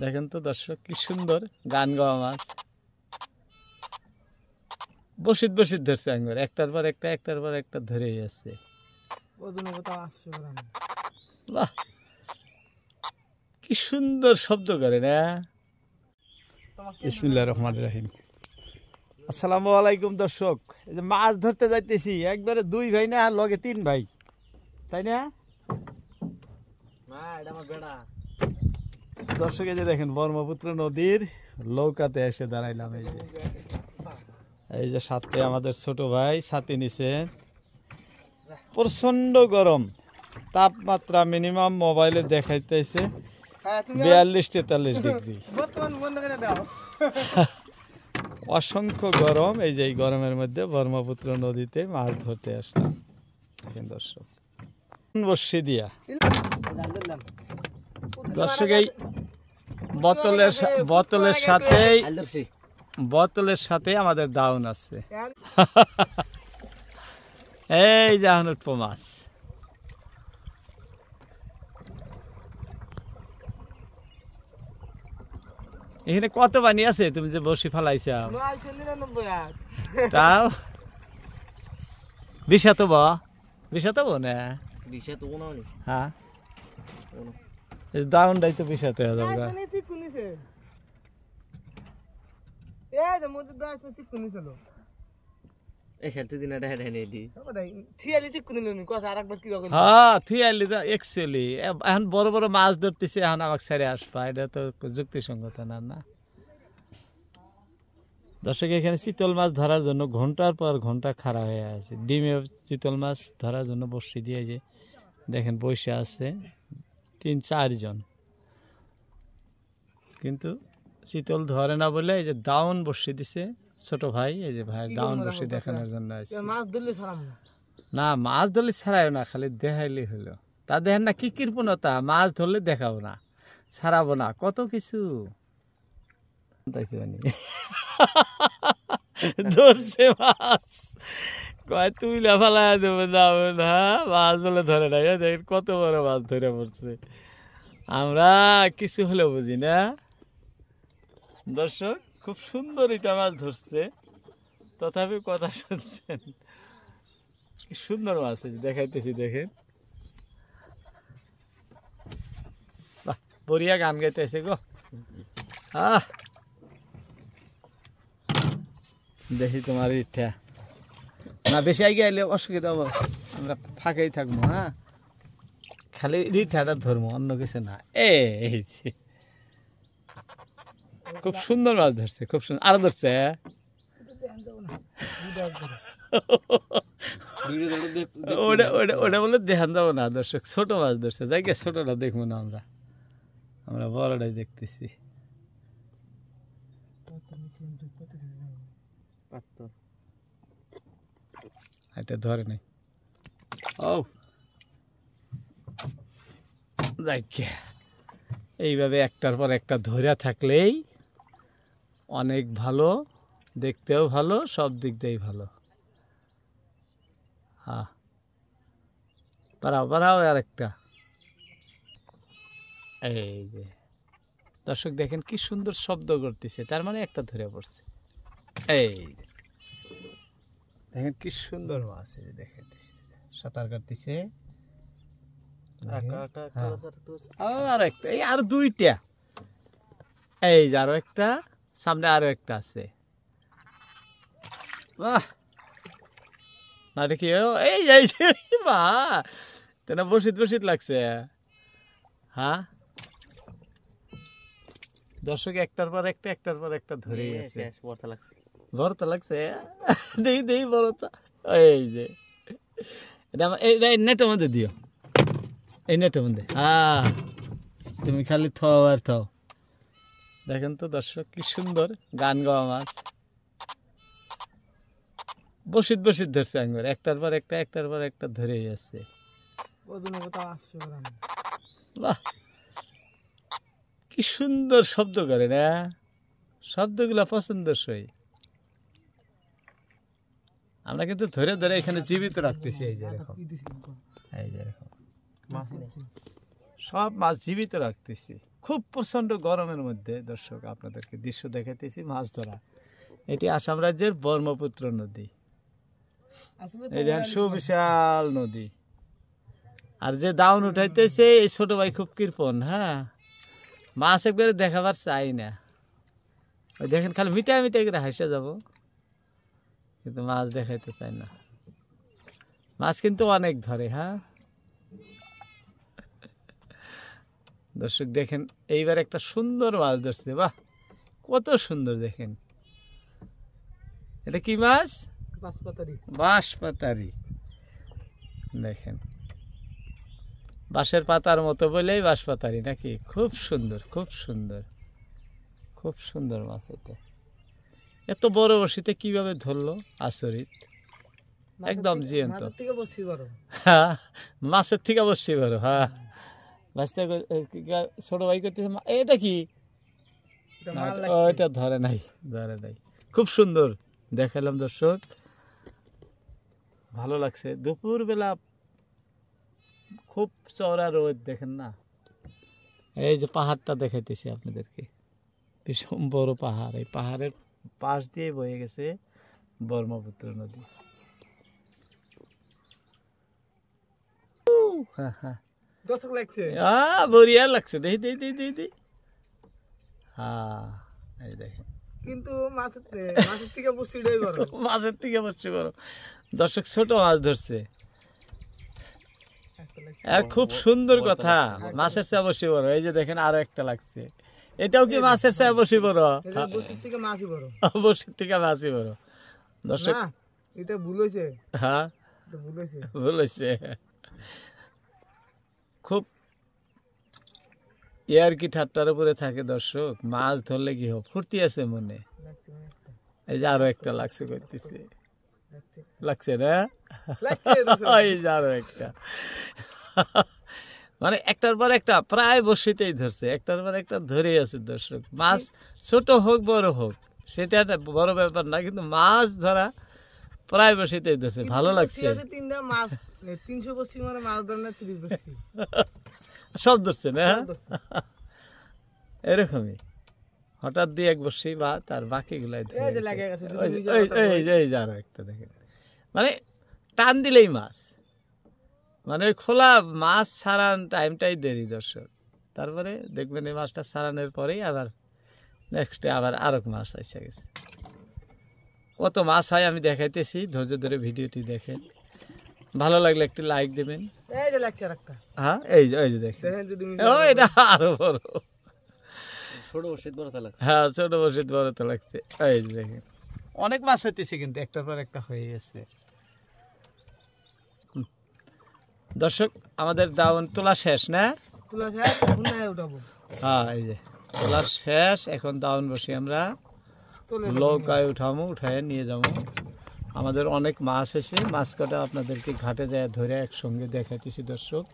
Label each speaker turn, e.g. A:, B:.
A: দেখেন তো দর্শক কি সুন্দর গান গাওয়া মাছ বসিত বসিত ধরছে একবার একটার পর একটা ধরে যাচ্ছে বাহ কি সুন্দর শব্দ করে না। বিসমিল্লাহির রহমানির রহিম। আসসালামু আলাইকুম দর্শক, এই যে মাছ ধরতে যাইতেছি একবারে দুই ভাই না লগে তিন ভাই, তাই না দর্শক? এই যে দেখেন ব্রহ্মপুত্র নদীর নৌকাতে এসে দাঁড়াইলাম। এই যে সাথে আমাদের ছোট ভাই ছাতি নিছে। প্রচন্ড গরম, তাপমাত্রা মিনিমাম মোবাইলে দেখাইতেছে 42-43 ডিগ্রি। অসংখ্য গরম। এই যে এই গরমের মধ্যে ব্রহ্মপুত্র নদীতে মাছ ধরতে আসলাম দর্শক বর্ষি দিয়া। দর্শক এই বোতলের সাথে আমাদের ডাউন আছে। এই যে এখন উঠবো মাছ। এখানে কত পানি আছে তুমি যে বসি ফালাইছ? তাও বিষাতব না? হ্যাঁ ডাউনটাই তো বিষাতে হবে। এখন বড় বড় মাছ ধরতেছে, এখন আমাকে ছেড়ে আসবা, এটা তো যুক্তিসঙ্গত না। দর্শক এখানে চিতল মাছ ধরার জন্য ঘন্টার পর ঘন্টা খাড়া হয়ে আছে। ডিমে চিতল মাছ ধরার জন্য বসি দিয়ে যে দেখেন বসে আছে 3-4 জন, কিন্তু চিতল ধরে না বলে এই যে দাউন বসি দিছে ছোট ভাই। এই যে ভাই দাউন বসি দেখানোর জন্য না, মাছ ধরলে ছাড়াই না, খালি দেখাইলে হলো। তা দেখেন না কি কৃপণতা, মাছ ধরলে দেখাবো না, ছাড়াবো না, কত কিছু ধরছে মাছ। কয় তুই লাফালা দেবো যাবে না, মাছ বলে ধরে না। দেখেন কত বড় মাছ ধরে পড়ছে, আমরা কিছু হলেও বুঝি না। দর্শক খুব সুন্দর এটা মাছ ধরছে, তথাপি কথা শুনছেন কি সুন্দর মাছ দেখাইতেছি। দেখেন বাহ, বড়িয়া গান গাইতেছে গো। দেখি তোমার ইচ্ছা না, বেশি আগে আইলে অসুবিধা হবে, আমরা ফাঁকেই থাকবো। হ্যাঁ খালি রিঠাটা ধরবো, অন্য কিছু না। এই খুব সুন্দর মাছ ধরছে, খুব সুন্দর। আরো ধরছে ওটা বলে দেখান যাবো না দর্শক, ছোট মাছ ধরছে। যাই গে ছোটটা দেখবো না, আমরা বড়টাই দেখতেছি। এটা ধরে নাই। ও এইভাবে একটার পর একটা ধরে থাকলেই অনেক ভালো, দেখতেও ভালো, সব দিক দিয়েই ভালো। হ্যাঁ পারাও আর একটা। এই যে দর্শক দেখেন কি সুন্দর শব্দ করতেছে, তার মানে একটা ধরে পড়ছে। এই দেখেন কি সুন্দর মাছ, দেখেন সাঁতার কাটতেছে। আর একটা, এই আর দুইটা, এই যে আরো একটা, সামনে আরো একটা আছে। বাহ না দেখি এই বা তেনা বসিত লাগছে। হ্যাঁ দর্শক একটার পর একটা ধরেই আছে। বড়তা লাগছে দেই বড়তা। এই যে এটা নেটের মধ্যে দিও, এই নেটের মধ্যে। হ্যাঁ তুমি খালি থাও আর থাও। দেখেন তো দর্শক কি সুন্দর গান গাওয়া মাছ বসিত ধরছে একবার একটার পর একটা ধরে যাচ্ছে। বাহ কি সুন্দর শব্দ করে না, শব্দগুলা পছন্দসই। আমরা কিন্তু ধরে ধরে এখানে জীবিত রাখতেছি। এই যে দেখো সব মাছ জীবিত রাখতেছি। খুব প্রচন্ড গরমের মধ্যে দর্শক আপনাদেরকে দৃশ্য দেখাইতেছি মাছ ধরা। এটি আসাম রাজ্যের ব্রহ্মপুত্র নদী। এই দেখেন সুবিশাল নদী। আর যে দাউন উঠাইতেছে এই ছোট ভাই খুব কৃপণ। হ্যাঁ, মাছ একবারে দেখাবার চাই না। ওই দেখেন খালি মিটাই মিটাই করে হাসে যাব, কিন্তু মাছ দেখাইতে চাই না। মাছ কিন্তু অনেক ধরে। হ্যাঁ দর্শক দেখেন, এইবার একটা সুন্দর মাছ ধরছে। বাহ, কত সুন্দর! দেখেন এটা কি মাছ? বাঁশপাতারি। দেখেন বাঁশের পাতার মতো বলেই বাঁশপাতারি নাকি? খুব সুন্দর, খুব সুন্দর, খুব সুন্দর মাছ। এটা এত বড় বড়শিতে কিভাবে ধরলো, আচরিত একদম জীবন্ত। হ্যাঁ, মাছের থেকে বসছি বড়। হ্যাঁ, ছোট ভাই করতেছে এটা কি? এটা ধরে নাই, ধরে নাই। খুব সুন্দর দেখালাম দর্শক, ভালো লাগছে। দুপুর বেলা খুব চওড়া রোদ, দেখেন না? এই যে পাহাড়টা দেখাইতেছি আপনাদেরকে, ভীষণ বড় পাহাড়। এই পাহাড়ের পাশ দিয়ে বয়ে গেছে ব্রহ্মপুত্র নদী। বড়িয়া লাগছে, দেখি দেখি দেখি দেখি। হ্যাঁ, এই দেখেন, কিন্তু মাছের থেকে বসছি বড়। মাছের থেকে বসছি বড় দর্শক, ছোট মাছ ধরছে। খুব সুন্দর কথা, মাছের চেয়ে বসি বড়। এই যে দেখেন আরো একটা লাগছে, এটাও কি মাছের চেয়ে বসি বড়? বসির থেকে মাছই বড়, বসির থেকে মাছই বড় দর্শক। এটা ভুল হয়েছে। হ্যাঁ, ভুল হয়েছে। খুব ইয়ার কি ঠাট্টার উপরে থাকে দর্শক। মাছ ধরলে কি হোক, ফুর্তি আছে মনে। এই যে আরো একটা লাগছে, করতেছে লাগছে না? এই যে আরো একটা, মানে একটার পর একটা প্রায় বসিতেই ধরছে, একটার পর একটা ধরে আছে দর্শক। মাছ ছোট হোক বড় হোক সেটা একটা বড় ব্যাপার না, কিন্তু মাছ ধরা প্রায় বসিতেই ধরছে, ভালো লাগছে। সব ধরছে না? এরকমই হঠাৎ দিয়ে এক বসি বা তার বাকি গুলাই আরো একটা দেখেন, মানে টান দিলেই মাছ, মানে ওই খোলা মাছ ছাড়ান টাইমটাই দেরি দর্শক। তারপরে দেখবেন এই মাছটা ছাড়ানোর পরেই আবার নেক্সটে আবার আরো মাছ এসে গেছে। কত মাছ হয় আমি দেখাইতেছি, ধৈর্য ধরে ভিডিওটি দেখেন। ভালো লাগলে একটি লাইক দেবেন। হ্যাঁ, এই যে দেখেন, এটা আরো বড়। ছোট বসিত বড় লাগছে। হ্যাঁ, ছোট বসিত বড় তো লাগছে। এই যে দেখেন, অনেক মাছ হইতেছে, কিন্তু একটার পর একটা হয়ে গেছে দর্শক। আমাদের দাউন তোলা শেষ না? হ্যাঁ, এই যে তোলা শেষ। এখন দাউন বসি আমরা নৌকায় উঠামো, উঠায় নিয়ে যাবো। আমাদের অনেক মাছ এসে, মাছ কটা আপনাদেরকে ঘাটে যায় ধরে একসঙ্গে দেখাইতেছি দর্শক।